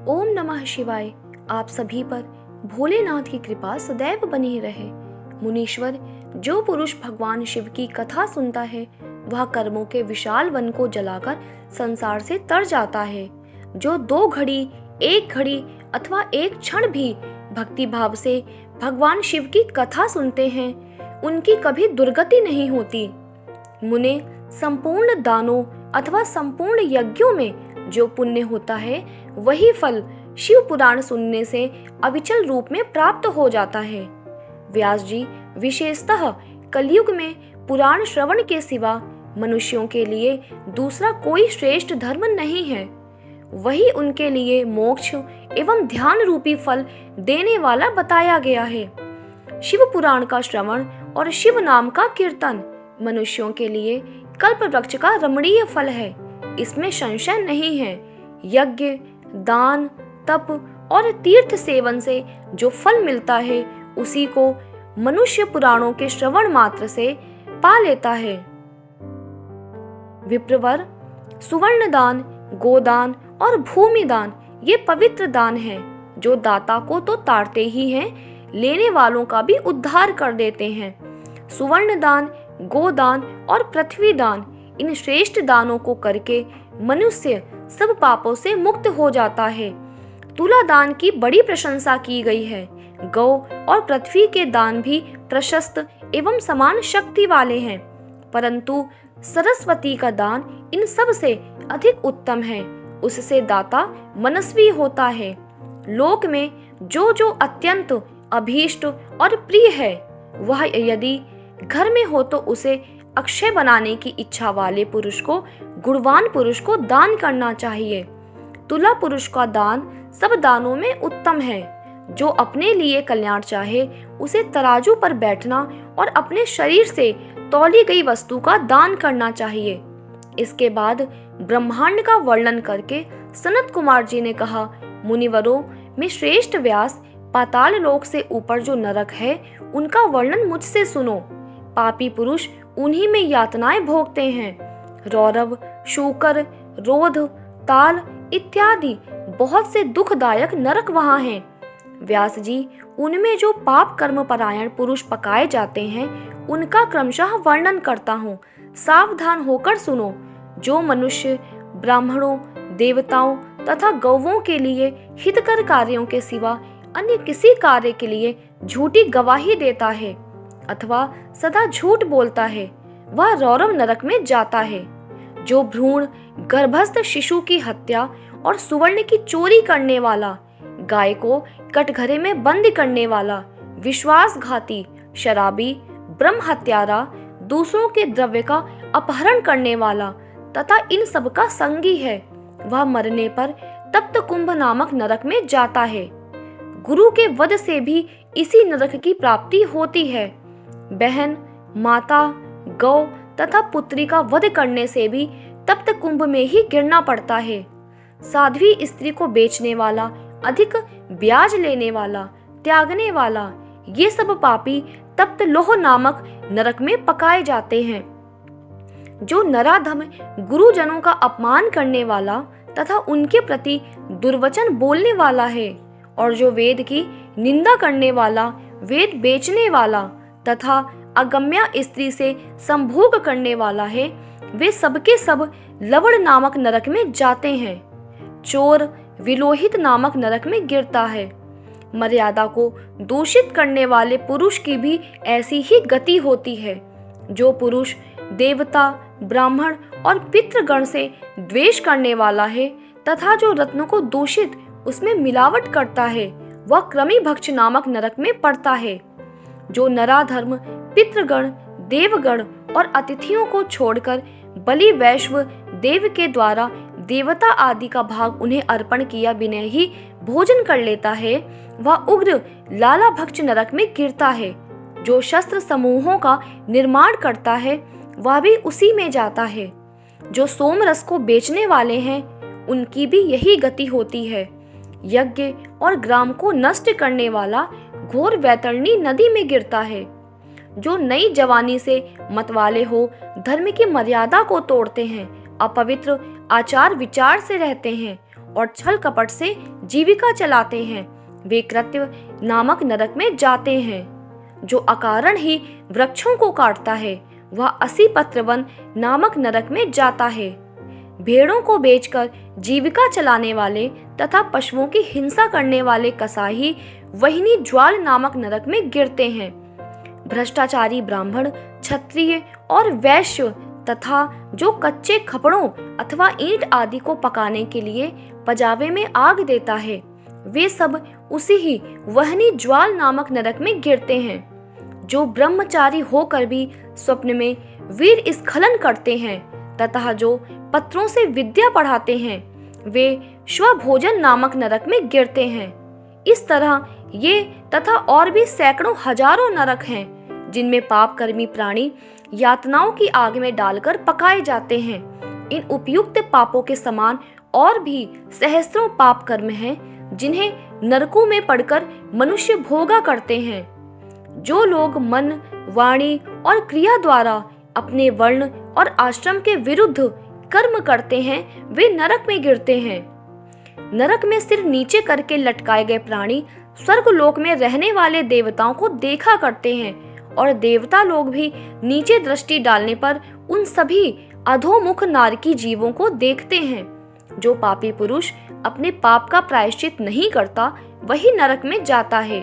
ओम नमः शिवाय। आप सभी पर भोलेनाथ की कृपा सदैव बनी रहे। मुनीश्वर, जो पुरुष भगवान शिव की कथा सुनता है वह कर्मों के विशाल वन को जलाकर संसार से तर जाता है। जो 2 घड़ी, 1 घड़ी अथवा 1 क्षण भी भक्ति भाव से भगवान शिव की कथा सुनते हैं उनकी कभी दुर्गति नहीं होती। मुने, संपूर्ण दानों अथवा संपूर्ण यज्ञों में जो पुण्य होता है वही फल शिव पुराण सुनने से अविचल रूप में प्राप्त हो जाता है। व्यास जी, विशेषतः कलयुग में पुराण श्रवण के सिवा मनुष्यों के लिए दूसरा कोई श्रेष्ठ धर्म नहीं है। वही उनके लिए मोक्ष एवं ध्यान रूपी फल देने वाला बताया गया है। शिव पुराण का श्रवण और शिव नाम का कीर्तन मनुष्यों के लिए कल्प वृक्ष का रमणीय फल है, इसमें संशय नहीं है। यज्ञ, दान, तप और तीर्थ सेवन से जो फल मिलता है उसी को मनुष्य पुराणों के श्रवण मात्र से पा लेता है। विप्रवर, सुवर्ण दान, गोदान और भूमि दान ये पवित्र दान हैं जो दाता को तो तारते ही हैं, लेने वालों का भी उद्धार कर देते हैं। सुवर्ण दान, गोदान और पृथ्वी दान, इन श्रेष्ठ दानों को करके मनुष्य सब पापों से मुक्त हो जाता है। तुला दान की बड़ी प्रशंसा की गई है। गौ और पृथ्वी के दान भी प्रशस्त एवं समान शक्ति वाले हैं, परंतु सरस्वती का दान इन सब से अधिक उत्तम है। उससे दाता मनस्वी होता है। लोक में जो जो अत्यंत अभीष्ट और प्रिय है वह यदि घर में हो तो उसे अक्षय बनाने की इच्छा वाले पुरुष को, गुणवान पुरुष को दान करना चाहिए। तुला पुरुष का दान सब दानों में उत्तम है। जो अपने लिए कल्याण चाहे उसे तराजू पर बैठना और अपने शरीर से तौली गई वस्तु का दान करना चाहिए। इसके बाद ब्रह्मांड का वर्णन करके सनत कुमार जी ने कहा, मुनिवरों में श्रेष्ठ व्यास, पाताल लोक से ऊपर जो नरक है उनका वर्णन मुझसे सुनो। पापी पुरुष उन्हीं में यातनाएं भोगते हैं। रौरव, शूकर, रोध, ताल इत्यादि बहुत से दुखदायक नरक वहां हैं। व्यास जी, उनमें जो पाप कर्म परायण पुरुष पकाए जाते हैं उनका क्रमशः वर्णन करता हूँ, सावधान होकर सुनो। जो मनुष्य ब्राह्मणों, देवताओं तथा गौवों के लिए हितकर कार्यों के सिवा अन्य किसी कार्य के लिए झूठी गवाही देता है अथवा सदा झूठ बोलता है वह रौरव नरक में जाता है। जो भ्रूण गर्भस्थ शिशु की हत्या और सुवर्ण की चोरी करने वाला, गाय को कटघरे में बंद करने वाला, विश्वासघाती, शराबी, ब्रह्म हत्यारा, दूसरों के द्रव्य का अपहरण करने वाला तथा इन सब का संगी है वह मरने पर तप्त कुंभ नामक नरक में जाता है। गुरु के वध से भी इसी नरक की प्राप्ति होती है। बहन, माता, गौ तथा पुत्री का वध करने से भी तप्त कुंभ में ही गिरना पड़ता है। साध्वी स्त्री को बेचने वाला, अधिक ब्याज लेने वाला, त्यागने वाला, ये सब पापी तप्त लोह नामक नरक में पकाए जाते हैं। जो नराधम गुरुजनों का अपमान करने वाला तथा उनके प्रति दुर्वचन बोलने वाला है और जो वेद की निंदा करने वाला, वेद बेचने वाला तथा अगम्या स्त्री से संभोग करने वाला है, वे सबके सब लवण नामक नरक में जाते हैं। चोर विलोहित नामक नरक में गिरता है। मर्यादा को दूषित करने वाले पुरुष की भी ऐसी ही गति होती है। जो पुरुष देवता, ब्राह्मण और पितृगण से द्वेष करने वाला है तथा जो रत्नों को दूषित उसमें मिलावट करता है वह क्रमी भक्ष नामक नरक में पड़ता है। जो नराधर्म पितृगण, देवगण और अतिथियों को छोड़कर बलि वैश्व देव के द्वारा देवता आदि का भाग उन्हें अर्पण किया बिना ही भोजन कर लेता है वह उग्र लाला भक्ष नरक में गिरता है। जो शस्त्र समूहों का निर्माण करता है वह भी उसी में जाता है। जो सोम रस को बेचने वाले हैं उनकी भी यही गति होती है। यज्ञ और ग्राम को नष्ट करने वाला घोर वैतरणी नदी में गिरता है। जो नई जवानी से मतवाले हो, धर्म की मर्यादा को तोड़ते हैं, अपवित्र आचार विचार से रहते हैं और छल कपट से जीविका चलाते हैं वे कृत्य नामक नरक में जाते हैं। जो अकारण ही वृक्षों को काटता है वह 80 पत्रवन नामक नरक में जाता है। भेड़ों को बेचकर जीविका चलाने वाले तथा पशुओं की हिंसा करने वाले कसाई वहिनी ज्वाल नामक नरक में गिरते हैं। भ्रष्टाचारी ब्राह्मण, क्षत्रिय और वैश्य तथा जो कच्चे खपड़ों अथवा ईंट आदि को पकाने के लिए पजावे में आग देता है वे सब उसी ही वहनी ज्वाल नामक नरक में गिरते हैं। जो ब्रह्मचारी होकर भी स्वप्न में वीर स्खलन करते हैं तथा जो पत्रों से विद्या पढ़ाते हैं वे स्वभोजन नामक नरक में गिरते हैं। इस तरह ये तथा और भी सैकड़ों हजारों नरक हैं जिनमें पाप कर्मी प्राणी यातनाओं की आग में डालकर पकाए जाते हैं। इन उपयुक्त पापों के समान और भी सहस्त्रों पाप कर्म हैं जिन्हें नरकों में पड़कर मनुष्य भोगा करते हैं। जो लोग मन, वाणी और क्रिया द्वारा अपने वर्ण और आश्रम के विरुद्ध कर्म करते हैं वे नरक में गिरते हैं। नरक में सिर नीचे करके लटकाए गए प्राणी स्वर्गलोक में रहने वाले देवताओं को देखा करते हैं और देवता लोग भी नीचे दृष्टि डालने पर उन सभी अधोमुख नारकी जीवों को देखते हैं। जो पापी पुरुष अपने पाप का प्रायश्चित नहीं करता वही नरक में जाता है।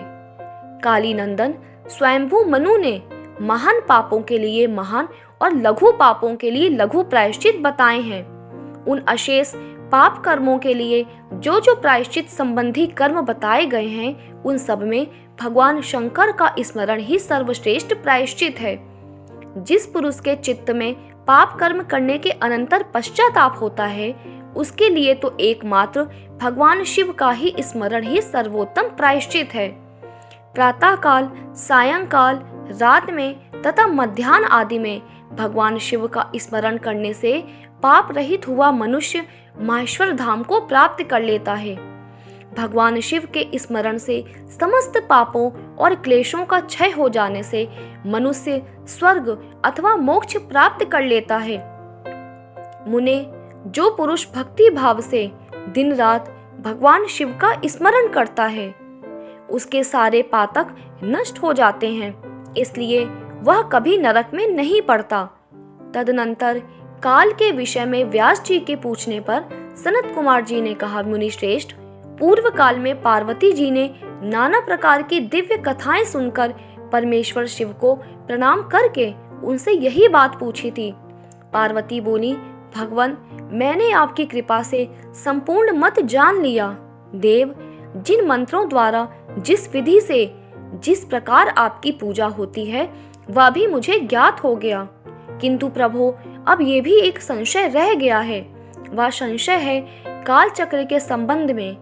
काली नंदन स्वयंभू मनु ने महान पापों के लिए महान और लघु पापों के लिए लघु प्रायश्चित बताए हैं। उन अशेष पाप कर्मों के लिए जो जो प्रायश्चित संबंधी कर्म बताए गए हैं उन सब में भगवान शंकर का स्मरण ही सर्वश्रेष्ठ प्रायश्चित है। जिस पुरुष के चित्त में पाप कर्म करने के अनंतर पश्चाताप होता है उसके लिए तो एकमात्र भगवान शिव का ही स्मरण ही सर्वोत्तम प्रायश्चित है। प्रातः काल, सायंकाल, रात में तथा मध्याह्न आदि में भगवान शिव का स्मरण करने से पाप रहित हुआ मनुष्य माहेश्वर धाम को प्राप्त कर लेता है। भगवान शिव के स्मरण से समस्त पापों और क्लेशों का क्षय हो जाने से मनुष्य स्वर्ग अथवा मोक्ष प्राप्त कर लेता है। मुने, जो पुरुष भक्ति भाव से दिन रात भगवान शिव का स्मरण करता है उसके सारे पातक नष्ट हो जाते हैं, इसलिए वह कभी नरक में नहीं पड़ता। तदनंतर काल के विषय में व्यास जी के पूछने पर सनत कुमार जी ने कहा, मुनि श्रेष्ठ, पूर्व काल में पार्वती जी ने नाना प्रकार की दिव्य कथाएं सुनकर परमेश्वर शिव को प्रणाम करके उनसे यही बात पूछी थी। पार्वती बोली, भगवान, मैंने आपकी कृपा से संपूर्ण मत जान लिया। देव, जिन मंत्रों द्वारा जिस विधि से जिस प्रकार आपकी पूजा होती है वह भी मुझे ज्ञात हो गया, किंतु प्रभु अब ये भी एक संशय रह गया है। वह संशय है काल चक्र के संबंध में।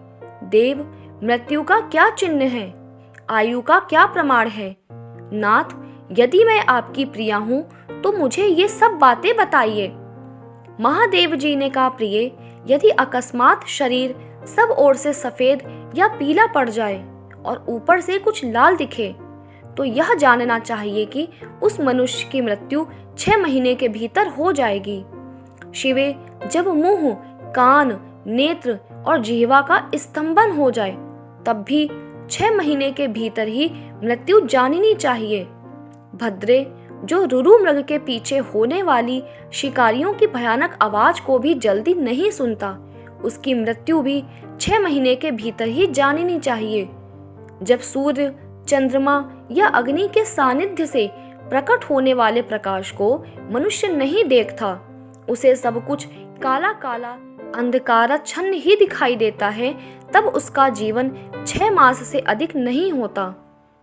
देव, मृत्यु का क्या चिन्ह है? आयु का क्या प्रमाण है? नाथ, यदि मैं आपकी प्रिया हूँ तो मुझे ये सब बातें बताइए। महादेव जी ने कहा, प्रिय, यदि अकस्मात शरीर सब ओर से सफेद या पीला पड़ जाए और ऊपर से कुछ लाल दिखे तो यह जानना चाहिए कि उस मनुष्य की मृत्यु 6 महीने के भीतर हो जाएगी। शिवे, जब मुंह, कान, नेत्र और जिह्वा का स्तंभन हो जाए तब भी 6 महीने के भीतर ही मृत्यु जाननी चाहिए। भद्रे, जो रुरु मृग के पीछे होने वाली शिकारियों की भयानक आवाज को भी जल्दी नहीं सुनता, उसकी मृत्यु भी 6 महीने के भीतर ही जाननी चाहिए। जब सूर्य, चंद्रमा या अग्नि के सानिध्य से प्रकट होने वाले प्रकाश को मनुष्य नहीं देखता, उसे सब कुछ काला काला अंधकारच्छन्न ही दिखाई देता है, तब उसका जीवन 6 मास से अधिक नहीं होता।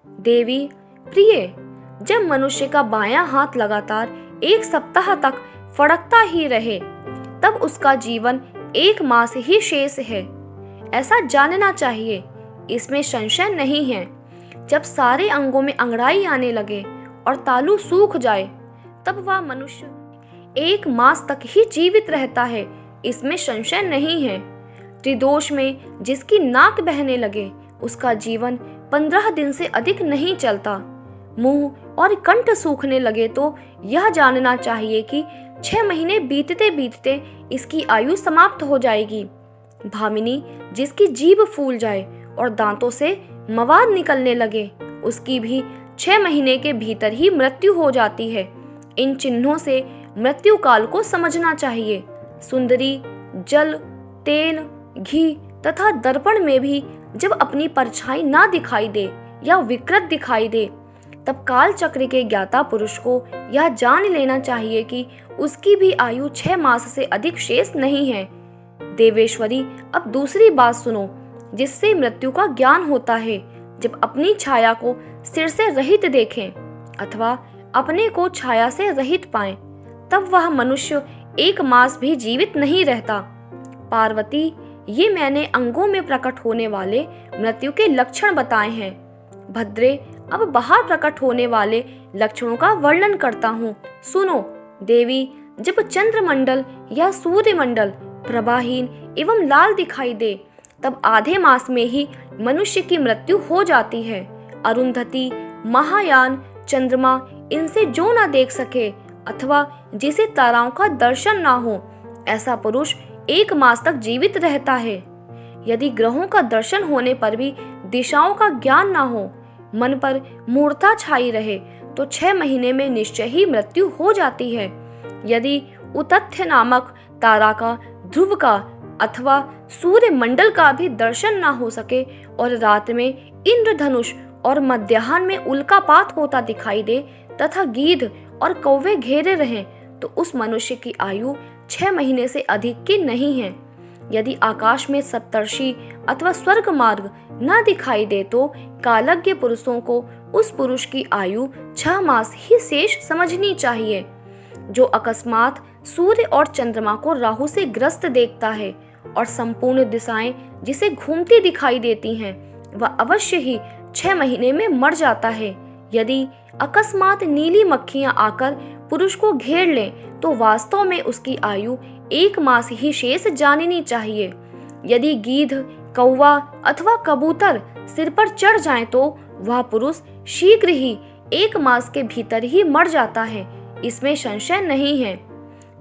देवी, प्रिय, जब मनुष्य का बायां हाथ लगातार 1 सप्ताह तक फड़कता ही रहे तब उसका जीवन 1 मास ही शेष है, ऐसा जानना चाहिए। इसमें संशय नहीं है। जब सारे अंगों में अंगड़ाई आने लगे और तालू सूख जाए तब वह मनुष्य 1 मास तक ही जीवित रहता है, इसमें संशय नहीं है। त्रिदोष में जिसकी नाक बहने लगे उसका जीवन 15 दिन से अधिक नहीं चलता। मुंह और कंठ सूखने लगे तो यह जानना चाहिए कि 6 महीने बीतते बीतते इसकी आयु समाप्त हो जाएगी। भामिनी जिसकी जीभ फूल जाए और दांतों से मवाद निकलने लगे, उसकी भी 6 महीने के भीतर ही मृत्यु हो जाती है। इन चिन्हों से मृत्यु काल को समझना चाहिए। सुंदरी जल, तेल, घी तथा दर्पण में भी जब अपनी परछाई ना दिखाई दे या विकृत दिखाई दे, तब काल चक्र के ज्ञाता पुरुष को यह जान लेना चाहिए कि उसकी भी आयु 6 मास से अधिक शेष नहीं है। देवेश्वरी, अब दूसरी बात सुनो, जिससे मृत्यु का ज्ञान होता है। जब अपनी छाया को सिर से रहित देखें अथवा अपने को छाया से रहित पाएं, तब वह मनुष्य 1 मास भी जीवित नहीं रहता। पार्वती, ये मैंने अंगों में प्रकट होने वाले मृत्यु के लक्षण बताए हैं। भद्रे, अब बाहर प्रकट होने वाले लक्षणों का वर्णन करता हूँ, सुनो। देवी, जब चंद्रमंडल या सूर्यमंडल प्रभाहीन एवं लाल दिखाई दे, तब आधे मास में ही मनुष्य की मृत्यु हो जाती है। अरुंधति, महायान, चंद्रमा, इनसे जो ना देख सके अथवा जिसे ताराओं का दर्शन ना हो, ऐसा पुरुष 1 मास तक जीवित रहता है। यदि ग्रहों का दर्शन होने पर भी दिशाओं का ज्ञान ना हो, मन पर मूर्छा छाई रहे, तो 6 महीने में निश्चय ही मृत्यु हो जाती है। यदि उतथ्य नामक तारा का, ध्रुव का अथवा सूर्य मंडल का भी दर्शन ना हो सके और रात में इंद्रधनुष और मध्याह्न में उल्कापात होता दिखाई दे तथा गीध और कौवे घेरे रहें, तो उस मनुष्य की आयु 6 महीने से अधिक की नहीं है। यदि आकाश में सप्तर्षि अथवा स्वर्ग मार्ग न दिखाई दे, तो कालज्ञ पुरुषों को उस पुरुष की आयु 6 मास ही शेष समझनी चाहिए। जो अकस्मात सूर्य और चंद्रमा को राहु से ग्रस्त देखता है और संपूर्ण दिशाएं जिसे घूमती दिखाई देती हैं, वह अवश्य ही 6 महीने में मर जाता है। यदि अकस्मात नीली मक्खियां आकर पुरुष को घेर लें, तो वास्तव में उसकी आयु 1 मास ही शेष जाननी चाहिए। यदि गीध, कौवा अथवा कबूतर सिर पर चढ़ जाएं, तो वह पुरुष शीघ्र ही 1 मास के भीतर ही मर जाता है, इसमें संशय नहीं है।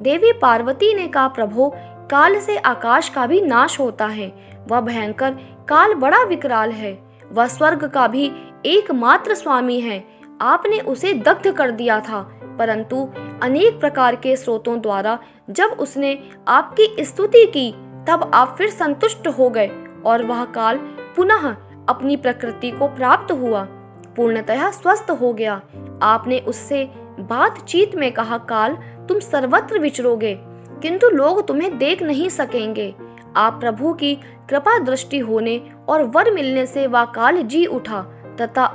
देवी पार्वती ने कहा, प्रभो, काल से आकाश का भी नाश होता है। वह भयंकर काल बड़ा विकराल है। वह स्वर्ग का भी एकमात्र स्वामी है। आपने उसे दग्ध कर दिया था, परंतु अनेक प्रकार के स्रोतों द्वारा जब उसने आपकी स्तुति की, तब आप फिर संतुष्ट हो गए और वह काल पुनः अपनी प्रकृति को प्राप्त हुआ, पूर्णतः स्वस्थ हो गया। आपने उससे बातचीत में कहा, काल, तुम सर्वत्र विचरोगे, किंतु लोग तुम्हें देख नहीं सकेंगे। आप प्रभु की कृपा दृष्टि होने और वर मिलने से वह काल जी उठा तथा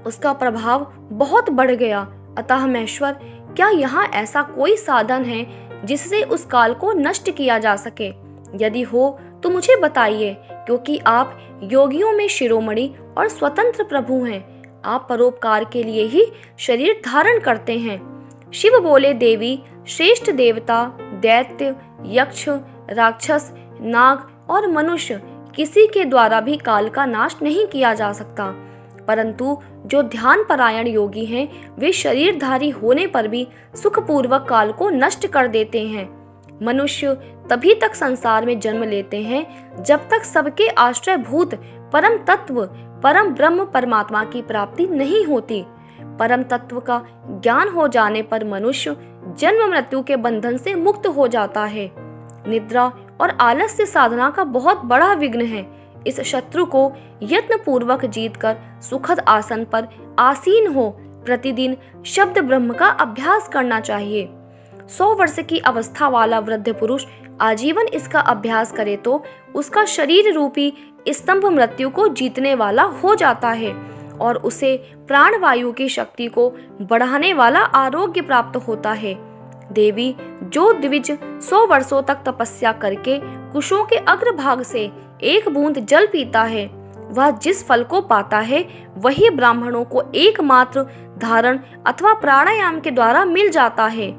उसका प्रभाव बहुत बढ़ गया। अतः महेश्वर, क्या यहाँ ऐसा कोई साधन है जिससे उस काल को नष्ट किया जा सके? यदि हो तो मुझे बताइए, क्योंकि आप योगियों में शिरोमणि और स्वतंत्र प्रभु हैं। आप परोपकार के लिए ही शरीर धारण करते हैं। शिव बोले, देवी, श्रेष्ठ देवता, दैत्य, यक्ष, राक्षस, नाग और मनुष्य, किसी के द्वारा भी काल का नाश नहीं किया जा सकता, परंतु जो ध्यान परायण योगी हैं, वे शरीरधारी होने पर भी सुखपूर्वक काल को नष्ट कर देते हैं। मनुष्य तभी तक संसार में जन्म लेते हैं जब तक सबके आश्रयभूत परम तत्व, परम ब्रह्म परमात्मा की प्राप्ति नहीं होती। परम तत्व का ज्ञान हो जाने पर मनुष्य जन्म मृत्यु के बंधन से मुक्त हो जाता है। निद्रा और आलस्य साधना का बहुत बड़ा विघ्न है। इस शत्रु को यत्न पूर्वक जीतकर सुखद आसन पर आसीन हो प्रतिदिन शब्द ब्रह्म का अभ्यास करना चाहिए। 100 वर्ष की अवस्था वाला वृद्ध पुरुष आजीवन इसका अभ्यास करे तो उसका शरीर रूपी स्तंभ मृत्यु को जीतने वाला हो जाता है और उसे प्राणवायु की शक्ति को बढ़ाने वाला आरोग्य प्राप्त होता है। देवी, जो द्विज 100 वर्षों तक तपस्या करके कुशों के अग्रभाग से 1 बूंद जल पीता है, वह जिस फल को पाता है वही ब्राह्मणों को एकमात्र धारण अथवा प्राणायाम के द्वारा मिल जाता है।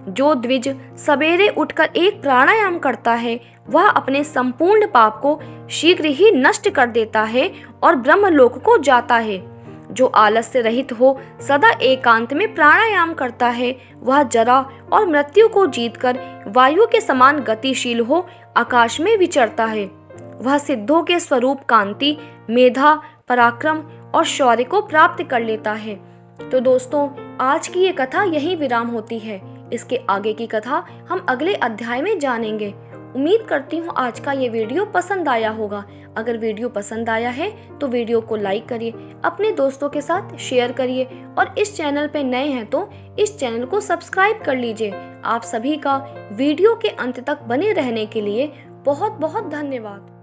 जो द्विज सवेरे उठकर एक प्राणायाम करता है, वह अपने संपूर्ण पाप को शीघ्र ही नष्ट कर देता है और ब्रह्मलोक को जाता है। जो आलस से रहित हो, सदा एकांत में प्राणायाम करता है, वह जरा और मृत्यु को जीतकर वायु के समान गतिशील हो आकाश में विचरता है। वह सिद्धों के स्वरूप कांति, मेधा, पराक्रम और शौर्य को प्राप्त कर लेता है। तो दोस्तों, आज की ये कथा यहीं विराम होती है। इसके आगे की कथा हम अगले अध्याय में जानेंगे। उम्मीद करती हूँ आज का ये वीडियो पसंद आया होगा। अगर वीडियो पसंद आया है तो वीडियो को लाइक करिए, अपने दोस्तों के साथ शेयर करिए और इस चैनल पे नए हैं तो इस चैनल को सब्सक्राइब कर लीजिए। आप सभी का वीडियो के अंत तक बने रहने के लिए बहुत बहुत धन्यवाद।